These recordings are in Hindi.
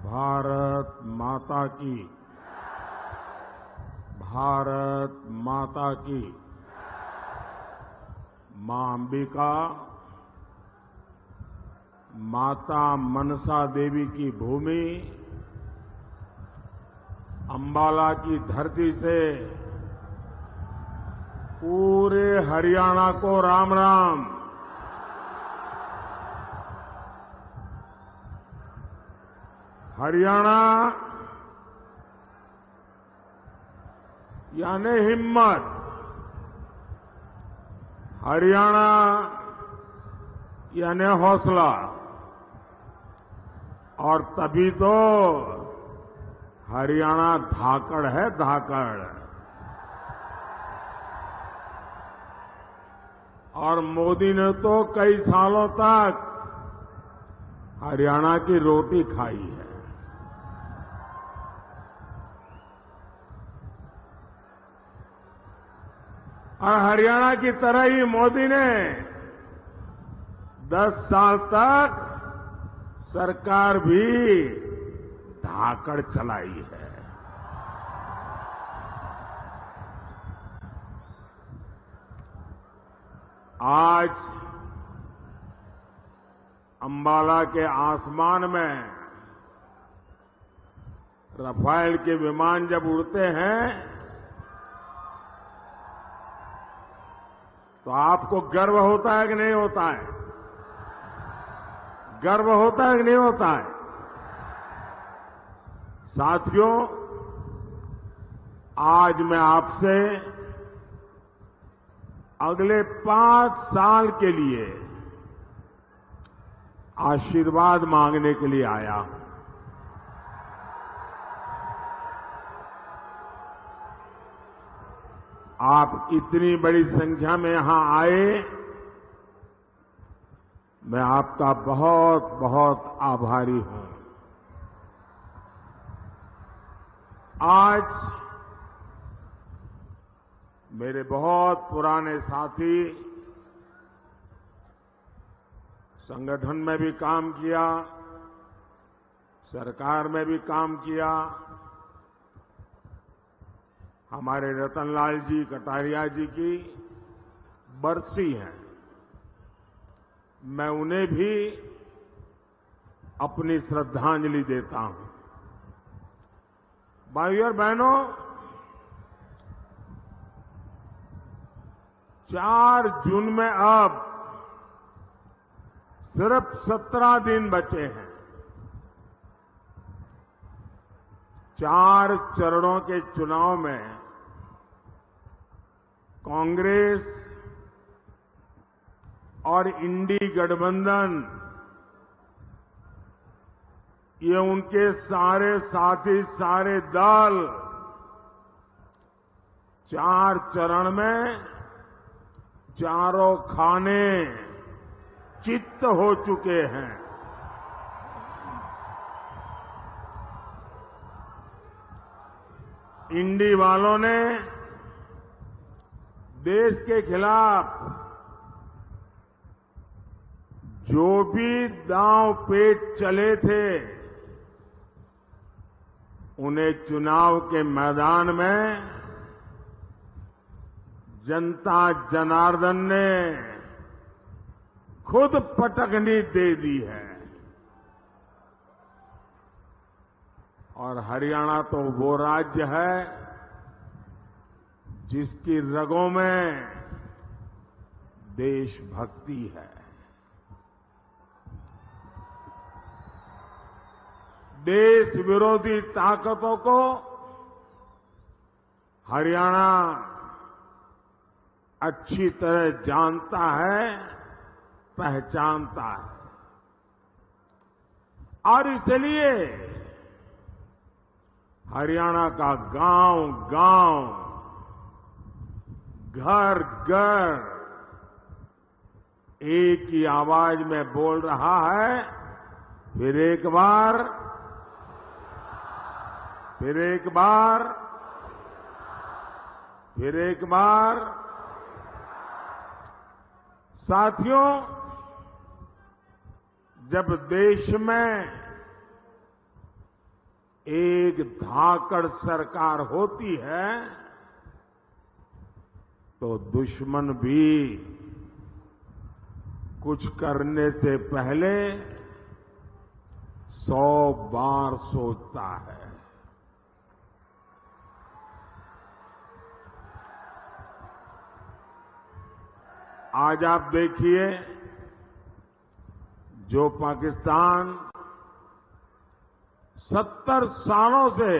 भारत माता की, भारत माता की। मां अंबिका, माता मनसा देवी की भूमि, अंबाला की धरती से पूरे हरियाणा को राम राम। हरियाणा यानी हिम्मत, हरियाणा यानी हौसला, और तभी तो हरियाणा धाकड़ है, धाकड़। और मोदी ने तो कई सालों तक हरियाणा की रोटी खाई है। और हरियाणा की तरह ही मोदी ने 10 साल तक सरकार भी धाकड़ चलाई है। आज अंबाला के आसमान में रफाल के विमान जब उड़ते हैं तो आपको गर्व होता है कि नहीं होता है? गर्व होता है कि नहीं होता है? साथियों, आज मैं आपसे अगले 5 साल के लिए आशीर्वाद मांगने के लिए आया हूं। आप इतनी बड़ी संख्या में यहां आए, मैं आपका बहुत बहुत आभारी हूं। आज मेरे बहुत पुराने साथी, संगठन में भी काम किया, सरकार में भी काम किया, हमारे रतनलाल जी कटारिया जी की बरसी है। मैं उन्हें भी अपनी श्रद्धांजलि देता हूं। भाइयों और बहनों, 4 जून में अब सिर्फ 17 दिन बचे हैं। 4 चरणों के चुनाव में कांग्रेस और इंडी गठबंधन, ये उनके सारे साथी, सारे दल 4 चरण में चारों खाने चित्त हो चुके हैं। इंडी वालों ने देश के खिलाफ जो भी दांव पेच चले थे, उन्हें चुनाव के मैदान में जनता जनार्दन ने खुद पटकनी दे दी है। और हरियाणा तो वो राज्य है जिसकी रगों में देशभक्ति है। देश विरोधी ताकतों को हरियाणा अच्छी तरह जानता है, पहचानता है। और इसलिए हरियाणा का गांव-गांव, घर-घर एक ही आवाज में बोल रहा है, फिर एक बार, फिर एक बार, फिर एक बार। साथियों, जब देश में एक धाकड़ सरकार होती है तो दुश्मन भी कुछ करने से पहले 100 बार सोचता है। आज आप देखिए, जो पाकिस्तान 70 सालों से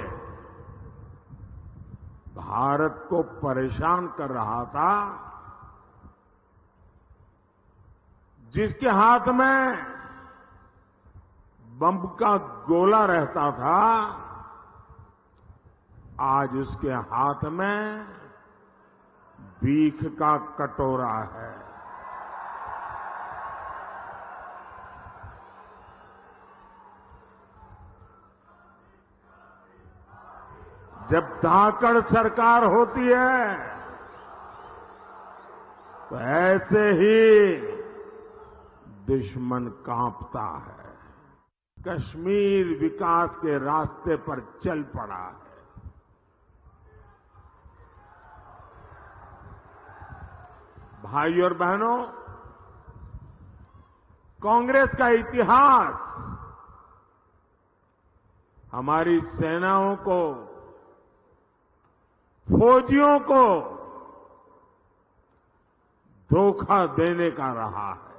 भारत को परेशान कर रहा था, जिसके हाथ में बम का गोला रहता था, आज उसके हाथ में भीख का कटोरा है। जब धाकड़ सरकार होती है तो ऐसे ही दुश्मन कांपता है। कश्मीर विकास के रास्ते पर चल पड़ा है। भाई और बहनों, कांग्रेस का इतिहास हमारी सेनाओं को, फौजियों को धोखा देने का रहा है।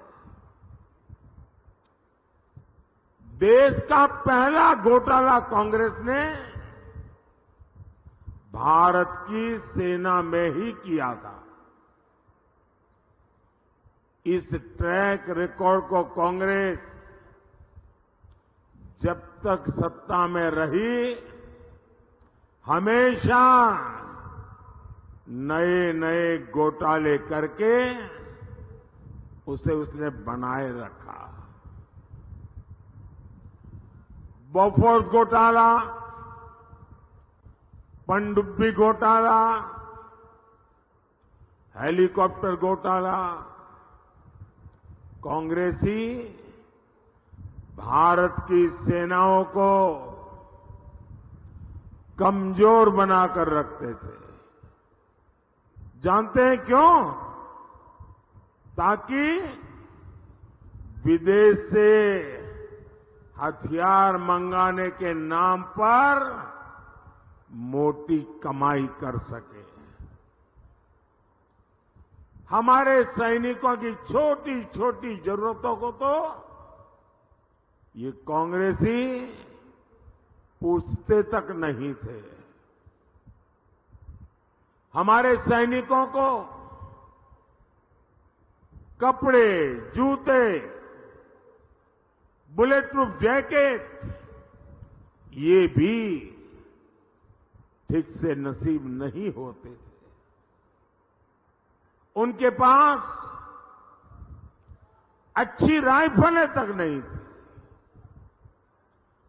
देश का पहला घोटाला कांग्रेस ने भारत की सेना में ही किया था। इस ट्रैक रिकॉर्ड को कांग्रेस जब तक सत्ता में रही, हमेशा नए नए घोटाले करके उसे उसने बनाए रखा। बोफोर्स घोटाला, पनडुब्बी घोटाला, हेलीकॉप्टर घोटाला, कांग्रेसी भारत की सेनाओं को कमजोर बनाकर रखते थे। जानते हैं क्यों? ताकि विदेश से हथियार मंगाने के नाम पर मोटी कमाई कर सके। हमारे सैनिकों की छोटी छोटी जरूरतों को तो ये कांग्रेसी पूछते तक नहीं थे। हमारे सैनिकों को कपड़े, जूते, बुलेट प्रूफ जैकेट, ये भी ठीक से नसीब नहीं होते थे। उनके पास अच्छी राइफलें तक नहीं थी।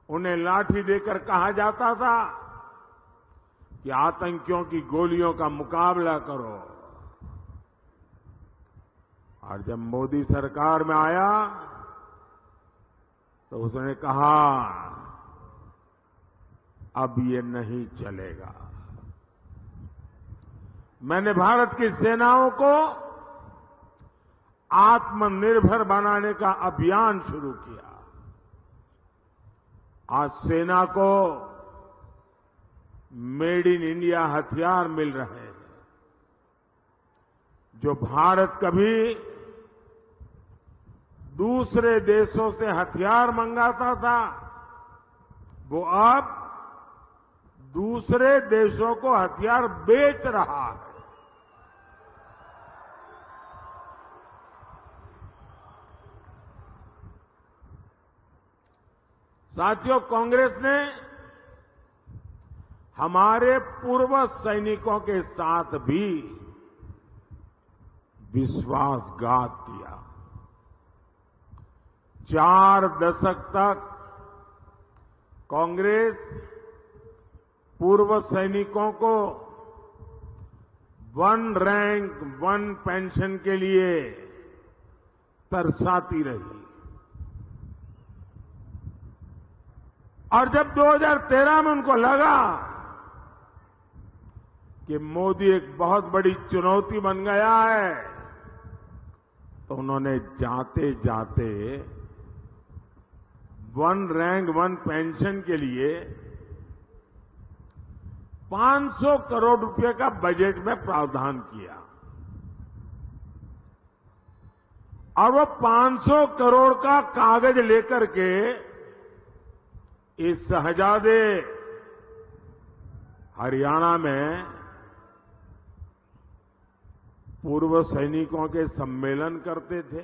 उन्हें लाठी देकर कहा जाता था कि आतंकियों की गोलियों का मुकाबला करो। और जब मोदी सरकार में आया तो उसने कहा अब ये नहीं चलेगा। मैंने भारत की सेनाओं को आत्मनिर्भर बनाने का अभियान शुरू किया। आज सेना को मेड इन इंडिया हथियार मिल रहे हैं। जो भारत कभी दूसरे देशों से हथियार मंगाता था, वो अब दूसरे देशों को हथियार बेच रहा है। साथियों, कांग्रेस ने हमारे पूर्व सैनिकों के साथ भी विश्वासघात किया। 4 दशक तक कांग्रेस पूर्व सैनिकों को 1 रैंक 1 पेंशन के लिए तरसाती रही। और जब 2013 में उनको लगा कि मोदी एक बहुत बड़ी चुनौती बन गया है, तो उन्होंने जाते जाते वन रैंक वन पेंशन के लिए 500 करोड़ रुपए का बजट में प्रावधान किया और वो 500 करोड़ का कागज लेकर के इस शहजादे हरियाणा में पूर्व सैनिकों के सम्मेलन करते थे,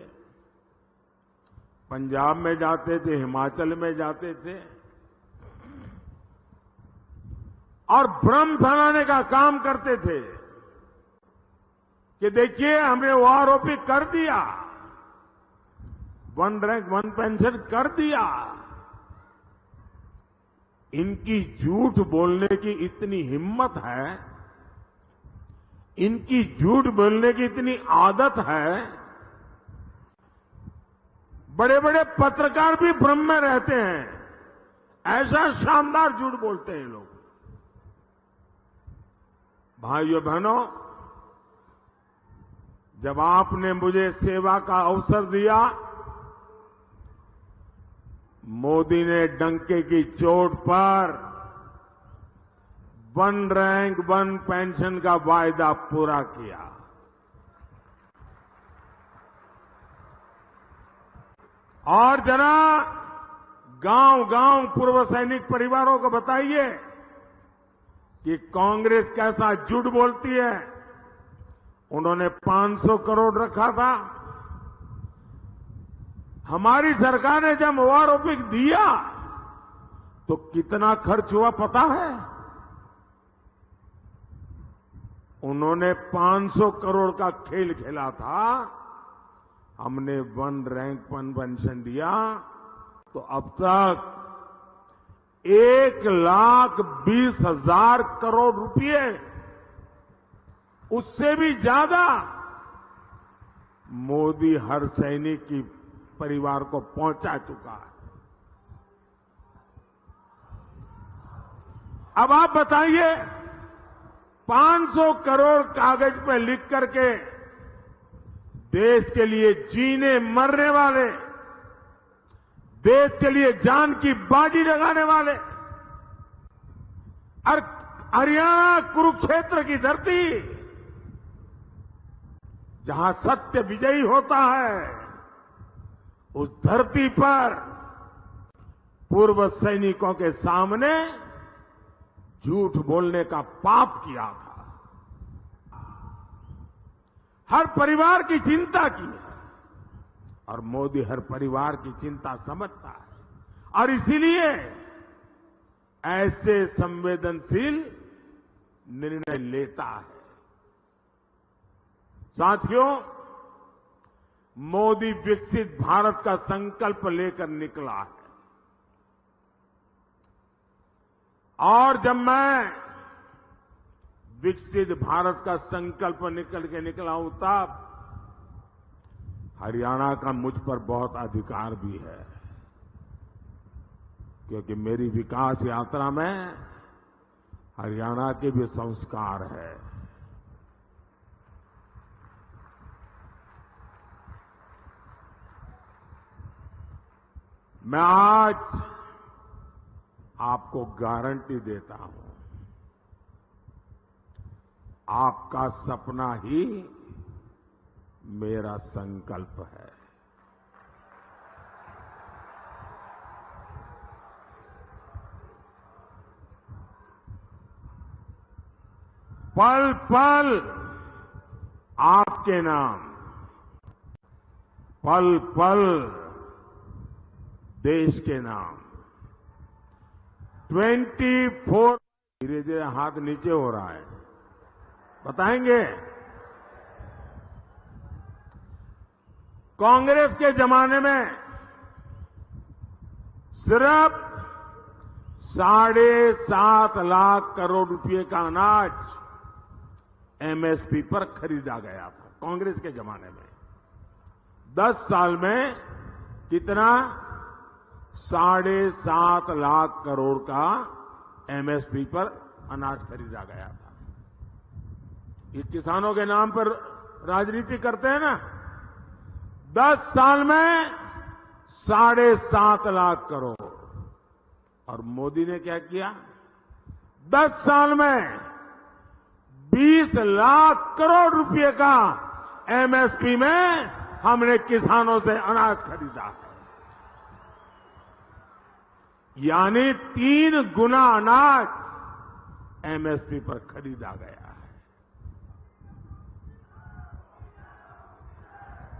पंजाब में जाते थे, हिमाचल में जाते थे और भ्रम फैलाने का काम करते थे कि देखिए हमने ओआरओपी कर दिया, वन रैंक वन पेंशन कर दिया। इनकी झूठ बोलने की इतनी हिम्मत है, इनकी झूठ बोलने की इतनी आदत है, बड़े बड़े पत्रकार भी भ्रम में रहते हैं, ऐसा शानदार झूठ बोलते हैं लोग। भाइयों बहनों, जब आपने मुझे सेवा का अवसर दिया, मोदी ने डंके की चोट पर वन रैंक वन पेंशन का वायदा पूरा किया। और जरा गांव-गांव पूर्व सैनिक परिवारों को बताइए कि कांग्रेस कैसा झूठ बोलती है। उन्होंने 500 करोड़ रखा था, हमारी सरकार ने जब ओआरओपी दिया तो कितना खर्च हुआ पता है? उन्होंने 500 करोड़ का खेल खेला था, हमने वन रैंक वन पेंशन दिया तो अब तक 1,20,000 करोड़ रुपए, उससे भी ज्यादा मोदी हर सैनिक की परिवार को पहुंचा चुका है। अब आप बताइए, 500 करोड़ कागज पे लिख करके देश के लिए जीने मरने वाले, देश के लिए जान की बाजी लगाने वाले, और हरियाणा कुरुक्षेत्र की धरती जहां सत्य विजयी होता है, उस धरती पर पूर्व सैनिकों के सामने झूठ बोलने का पाप किया था। हर परिवार की चिंता की है और मोदी हर परिवार की चिंता समझता है और इसीलिए ऐसे संवेदनशील निर्णय लेता है। साथियों, मोदी विकसित भारत का संकल्प लेकर निकला है और जब मैं विकसित भारत का संकल्प निकल के निकला हूं तब हरियाणा का मुझ पर बहुत अधिकार भी है, क्योंकि मेरी विकास यात्रा में हरियाणा के भी संस्कार है। मैं आज आपको गारंटी देता हूं, आपका सपना ही मेरा संकल्प है। पल पल आपके नाम, पल पल देश के नाम। 24 धीरे धीरे हाथ नीचे हो रहा है, बताएंगे? कांग्रेस के जमाने में सिर्फ 7.5 लाख करोड़ रुपए का अनाज एमएसपी पर खरीदा गया था, कांग्रेस के जमाने में। 10 साल में कितना? 7.5 लाख करोड़ का एमएसपी पर अनाज खरीदा गया था। ये किसानों के नाम पर राजनीति करते हैं ना। 10 साल में 7.5 लाख करोड़। और मोदी ने क्या किया? 10 साल में 20 लाख करोड़ रुपए का एमएसपी में हमने किसानों से अनाज खरीदा है। यानी 3 गुना अनाज एमएसपी पर खरीदा गया है।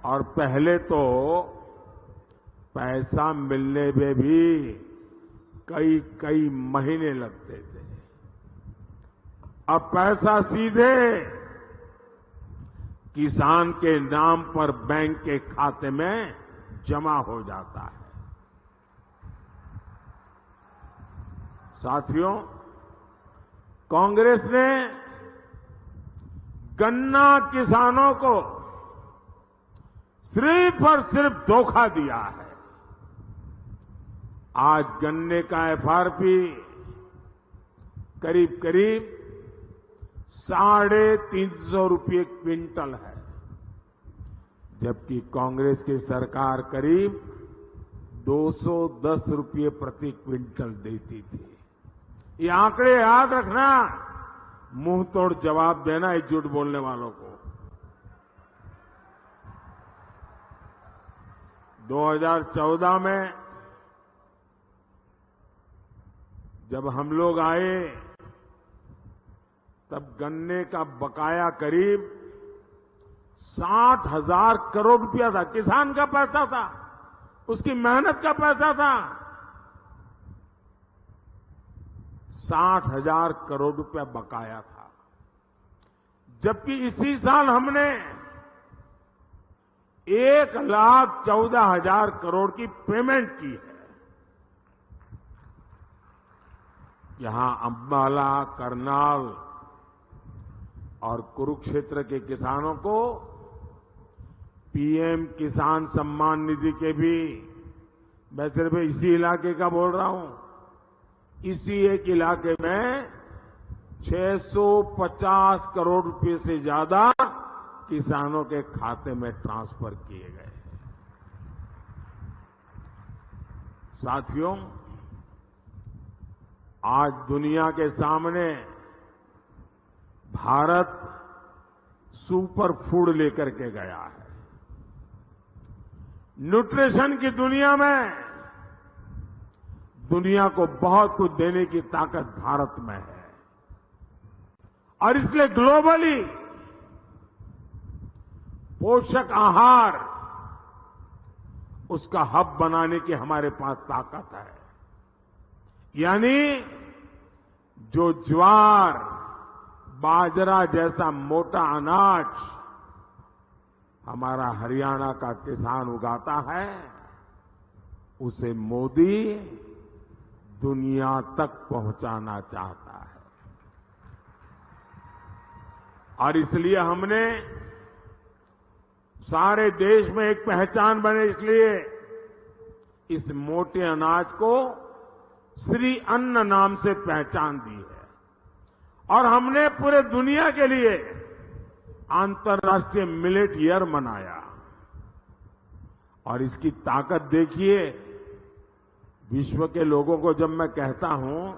और पहले तो पैसा मिलने में भी कई कई महीने लगते थे। अब पैसा सीधे किसान के नाम पर बैंक के खाते में जमा हो जाता है। साथियों, कांग्रेस ने गन्ना किसानों को सिर्फ और सिर्फ धोखा दिया है। आज गन्ने का एफआरपी करीब करीब 350 रुपये क्विंटल है, जबकि कांग्रेस की सरकार करीब 210 रुपये प्रति क्विंटल देती थी। ये आंकड़े याद रखना, मुंह तोड़ जवाब देना इस झूठ बोलने वालों को। 2014 में जब हम लोग आए तब गन्ने का बकाया करीब 60,000 करोड़ रुपया था। किसान का पैसा था, उसकी मेहनत का पैसा था। 60,000 करोड़ रुपया बकाया था, जबकि इसी साल हमने 1,14,000 करोड़ की पेमेंट की है। यहां अंबाला, करनाल और कुरुक्षेत्र के किसानों को पीएम किसान सम्मान निधि के भी, मैं सिर्फ इसी इलाके का बोल रहा हूं, इसी एक इलाके में 650 करोड़ रुपए से ज्यादा किसानों के खाते में ट्रांसफर किए गए हैं। साथियों, आज दुनिया के सामने भारत सुपर फूड लेकर के गया है। न्यूट्रिशन की दुनिया में दुनिया को बहुत कुछ देने की ताकत भारत में है। और इसलिए ग्लोबली पोषक आहार, उसका हब बनाने की हमारे पास ताकत है। यानी जो ज्वार, बाजरा जैसा मोटा अनाज हमारा हरियाणा का किसान उगाता है, उसे मोदी दुनिया तक पहुंचाना चाहता है। और इसलिए हमने सारे देश में एक पहचान बने, इसलिए इस मोटे अनाज को श्री अन्न नाम से पहचान दी है। और हमने पूरे दुनिया के लिए अंतर्राष्ट्रीय मिलेट ईयर मनाया। और इसकी ताकत देखिए, विश्व के लोगों को जब मैं कहता हूं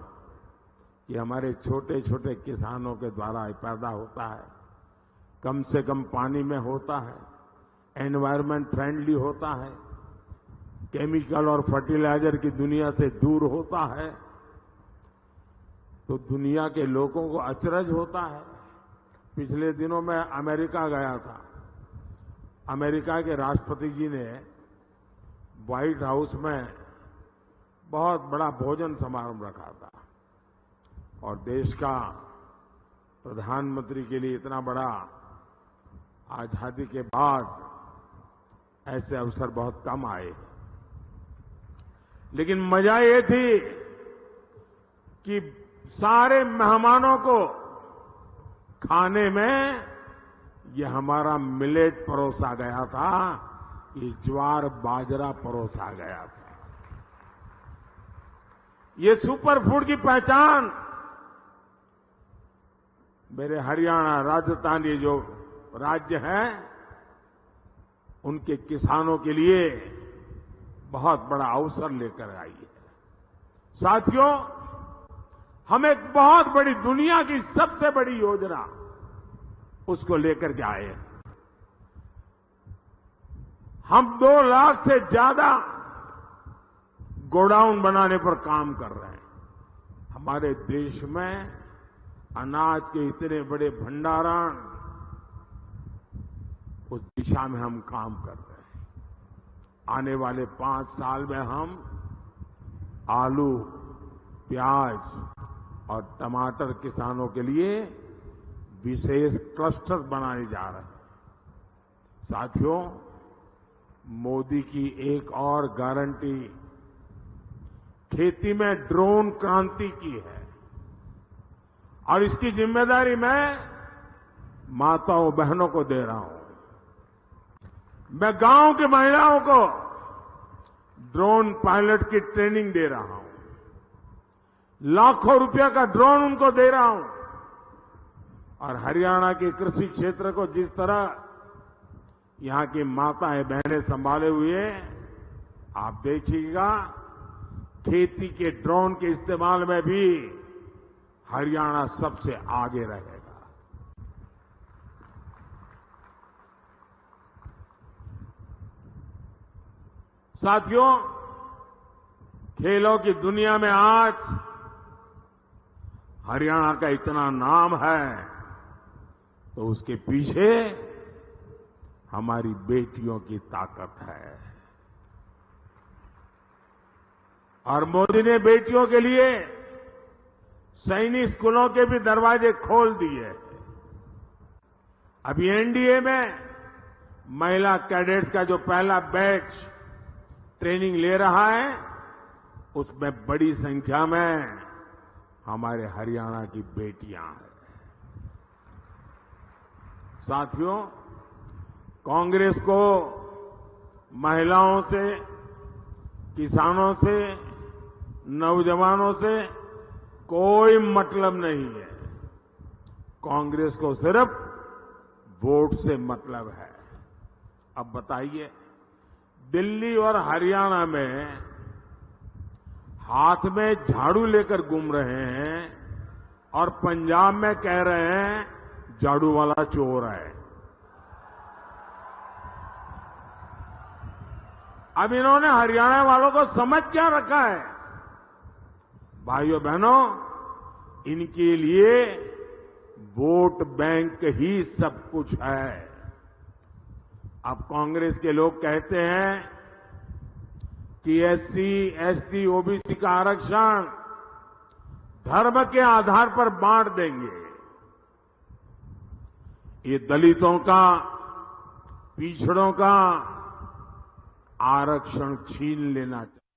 कि हमारे छोटे छोटे किसानों के द्वारा पैदा होता है, कम से कम पानी में होता है, एनवायरमेंट फ्रेंडली होता है, केमिकल और फर्टिलाइजर की दुनिया से दूर होता है, तो दुनिया के लोगों को अचरज होता है। पिछले दिनों मैं अमेरिका गया था। अमेरिका के राष्ट्रपति जी ने व्हाइट हाउस में बहुत बड़ा भोजन समारोह रखा था। और देश का प्रधानमंत्री के लिए इतना बड़ा आजादी के बाद ऐसे अवसर बहुत कम आए। लेकिन मजा ये थी कि सारे मेहमानों को खाने में ये हमारा मिलेट परोसा गया था, ये ज्वार बाजरा परोसा गया था। ये सुपर फूड की पहचान मेरे हरियाणा, राजस्थान, ये जो राज्य हैं, उनके किसानों के लिए बहुत बड़ा अवसर लेकर आई है। साथियों, हम एक बहुत बड़ी, दुनिया की सबसे बड़ी योजना उसको लेकर के आए हैं। हम 2 लाख से ज्यादा गोडाउन बनाने पर काम कर रहे हैं। हमारे देश में अनाज के इतने बड़े भंडारण, उस दिशा में हम काम कर रहे हैं। आने वाले 5 साल में हम आलू, प्याज और टमाटर किसानों के लिए विशेष क्लस्टर बनाने जा रहे हैं। साथियों, मोदी की एक और गारंटी खेती में ड्रोन क्रांति की है, और इसकी जिम्मेदारी मैं माताओं बहनों को दे रहा हूं। मैं गांव की महिलाओं को ड्रोन पायलट की ट्रेनिंग दे रहा हूं। लाखों रुपया का ड्रोन उनको दे रहा हूं। और हरियाणा के कृषि क्षेत्र को जिस तरह यहां की माताएं बहनें संभाले हुए, आप देखिएगा खेती के ड्रोन के इस्तेमाल में भी हरियाणा सबसे आगे रहेगा। साथियों, खेलों की दुनिया में आज हरियाणा का इतना नाम है, तो उसके पीछे हमारी बेटियों की ताकत है। और मोदी ने बेटियों के लिए सैनिक स्कूलों के भी दरवाजे खोल दिए। अभी एनडीए में महिला कैडेट्स का जो पहला बैच ट्रेनिंग ले रहा है, उसमें बड़ी संख्या में हमारे हरियाणा की बेटियां हैं। साथियों, कांग्रेस को महिलाओं से, किसानों से, नौजवानों से कोई मतलब नहीं है। कांग्रेस को सिर्फ वोट से मतलब है। अब बताइए, दिल्ली और हरियाणा में हाथ में झाड़ू लेकर घूम रहे हैं और पंजाब में कह रहे हैं झाड़ू वाला चोर है। अब इन्होंने हरियाणा वालों को समझ क्या रखा है? भाइयों बहनों, इनके लिए वोट बैंक ही सब कुछ है। अब कांग्रेस के लोग कहते हैं कि एससी, एसटी, ओबीसी का आरक्षण धर्म के आधार पर बांट देंगे। ये दलितों का, पिछड़ों का आरक्षण छीन लेना चाहिए।